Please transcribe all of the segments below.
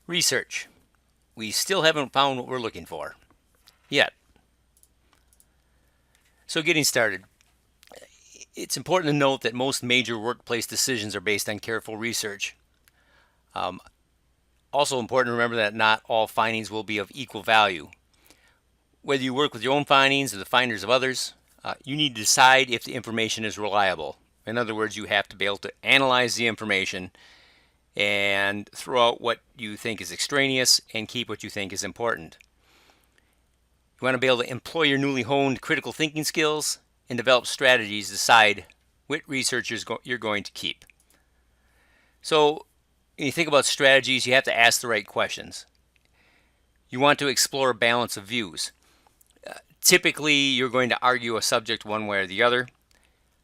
Research. We still haven't found what we're looking for yet. So getting started. It's important to note that most major workplace decisions are based on careful research. Um, Also important to remember that not all findings will be of equal value. Whether you work with your own findings or the findings of others, you need to decide if the information is reliable. In other words, you have to be able to analyze the information and throw out what you think is extraneous and keep what you think is important. You want to be able to employ your newly honed critical thinking skills and develop strategies to decide what research you're going to keep. So, when you think about strategies, you have to ask the right questions. You want to explore a balance of views. Typically, you're going to argue a subject one way or the other.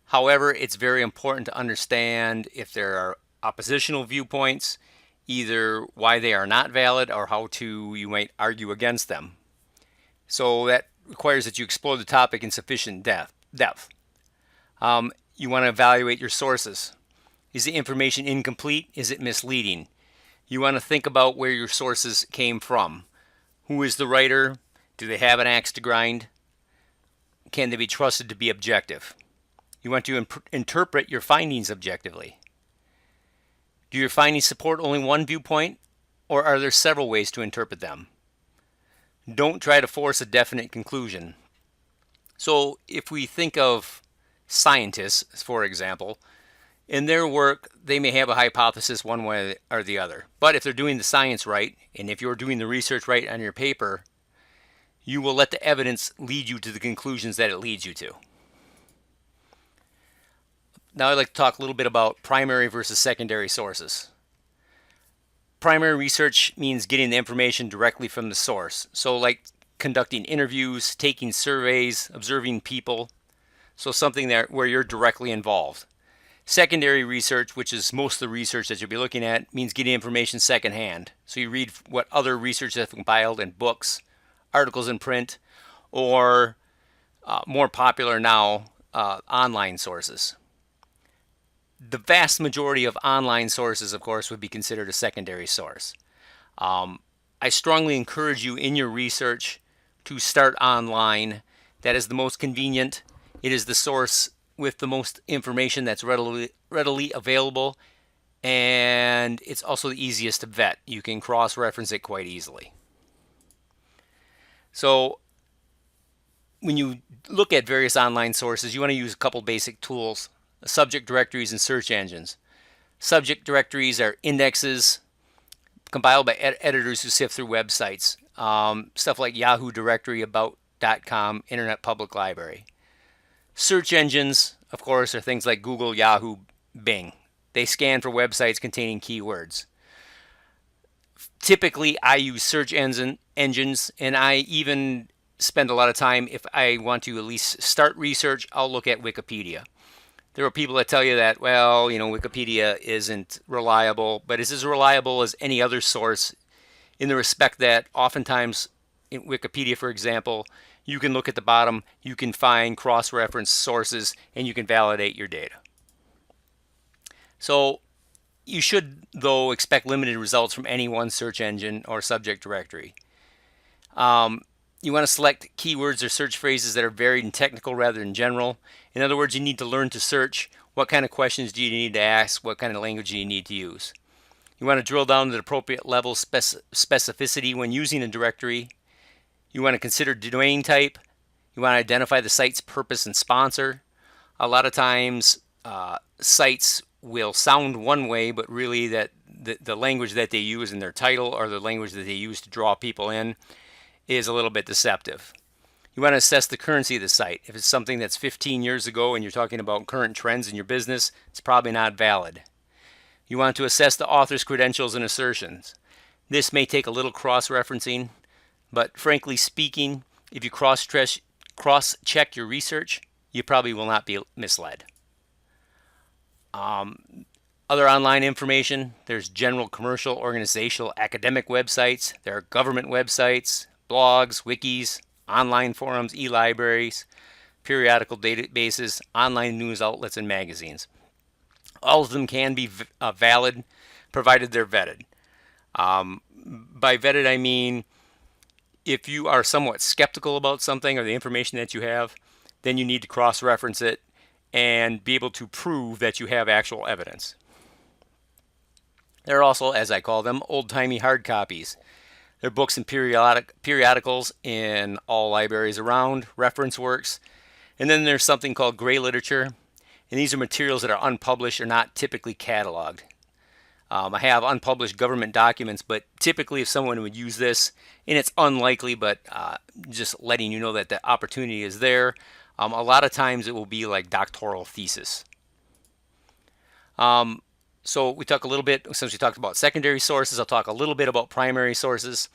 However, it's very important to understand if there are oppositional viewpoints, either why they are not valid or how you might argue against them. So that requires that you explore the topic in sufficient depth. You want to evaluate your sources. Is the information incomplete? Is it misleading? You want to think about where your sources came from. Who is the writer? Do they have an axe to grind? Can they be trusted to be objective? You want to interpret your findings objectively. Do your findings support only one viewpoint, or are there several ways to interpret them? Don't try to force a definite conclusion. So, if we think of scientists, for example, in their work, they may have a hypothesis one way or the other. But if they're doing the science right, and if you're doing the research right on your paper, you will let the evidence lead you to the conclusions that it leads you to. Now I'd like to talk a little bit about primary versus secondary sources. Primary research means getting the information directly from the source. So like conducting interviews, taking surveys, observing people. So something where you're directly involved. Secondary research, which is most of the research that you'll be looking at, means getting information secondhand. So you read what other research have compiled in books, articles in print, or more popular now, online sources. The vast majority of online sources, of course, would be considered a secondary source. I strongly encourage you in your research to start online. That is the most convenient. It is the source with the most information that's readily available, and it's also the easiest to vet. You can cross-reference it quite easily. So when you look at various online sources, you want to use a couple basic tools: subject directories and search engines. Subject directories are indexes compiled by editors who sift through websites. Stuff like Yahoo Directory, About.com, Internet Public Library. Search engines, of course, are things like Google, Yahoo, Bing. They scan for websites containing keywords. Typically, I use search engines, and I even spend a lot of time, if I want to at least start research, I'll look at Wikipedia. There are people that tell you that, well, Wikipedia isn't reliable, but it's as reliable as any other source in the respect that oftentimes in Wikipedia, for example, you can look at the bottom, you can find cross-reference sources, and you can validate your data. So you should, though, expect limited results from any one search engine or subject directory. You want to select keywords or search phrases that are varied and technical rather than general. In other words, you need to learn to search. What kind of questions do you need to ask? What kind of language do you need to use? You want to drill down to the appropriate level specificity when using a directory. You want to consider domain type. You want to identify the site's purpose and sponsor. A lot of times, sites will sound one way, but really that the language that they use in their title or the language that they use to draw people in is a little bit deceptive. You want to assess the currency of the site. If it's something that's 15 years ago and you're talking about current trends in your business, it's probably not valid. You want to assess the author's credentials and assertions. This may take a little cross-referencing, but frankly speaking, if you cross-check your research, you probably will not be misled. Other online information, there's general, commercial, organizational, academic websites. There are government websites, blogs, wikis, online forums, e-libraries, periodical databases, online news outlets, and magazines. All of them can be valid, provided they're vetted. By vetted, I mean if you are somewhat skeptical about something or the information that you have, then you need to cross-reference it and be able to prove that you have actual evidence. There are also, as I call them, old-timey hard copies. They're books and periodicals in all libraries around, reference works. And then there's something called gray literature. And these are materials that are unpublished or not typically cataloged. I have unpublished government documents, but typically if someone would use this, and it's unlikely, but just letting you know that the opportunity is there, a lot of times it will be like doctoral thesis. So we talk a little bit, since we talked about secondary sources, I'll talk a little bit about primary sources.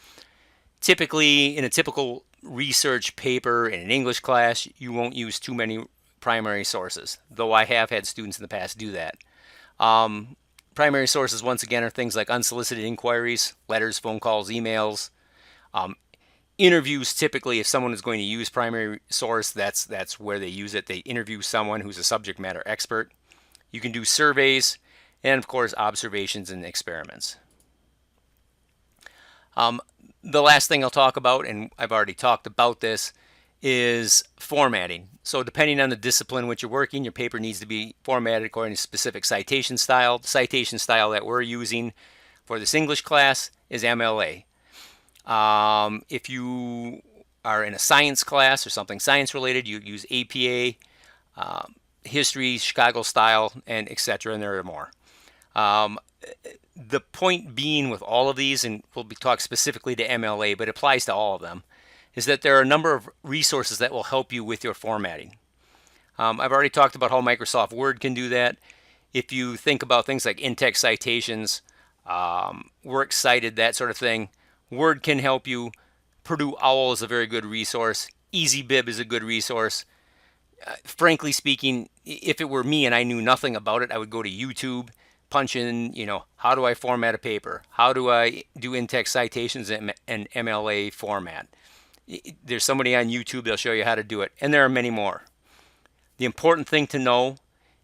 Typically, in a typical research paper in an English class, you won't use too many primary sources, though I have had students in the past do that. Primary sources, once again, are things like unsolicited inquiries, letters, phone calls, emails. Interviews, typically, if someone is going to use primary source, that's where they use it. They interview someone who's a subject matter expert. You can do surveys, and of course, observations and experiments. The last thing I'll talk about, and I've already talked about this, is formatting. So depending on the discipline in which you're working, your paper needs to be formatted according to specific citation style. The citation style that we're using for this English class is MLA. If you are in a science class or something science related, you use APA, history, Chicago style, and etc. And there are more. The point being with all of these, and we'll be talking specifically to MLA, but it applies to all of them, is that there are a number of resources that will help you with your formatting. I've already talked about how Microsoft Word can do that. If you think about things like in-text citations, works cited, that sort of thing, Word can help you. Purdue OWL is a very good resource. EasyBib is a good resource. Frankly speaking, if it were me and I knew nothing about it, I would go to YouTube, punch in, how do I format a paper? How do I do in-text citations in MLA format? There's somebody on YouTube, they'll show you how to do it. And there are many more. The important thing to know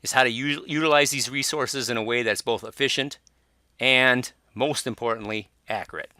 is how to utilize these resources in a way that's both efficient and, most importantly, accurate.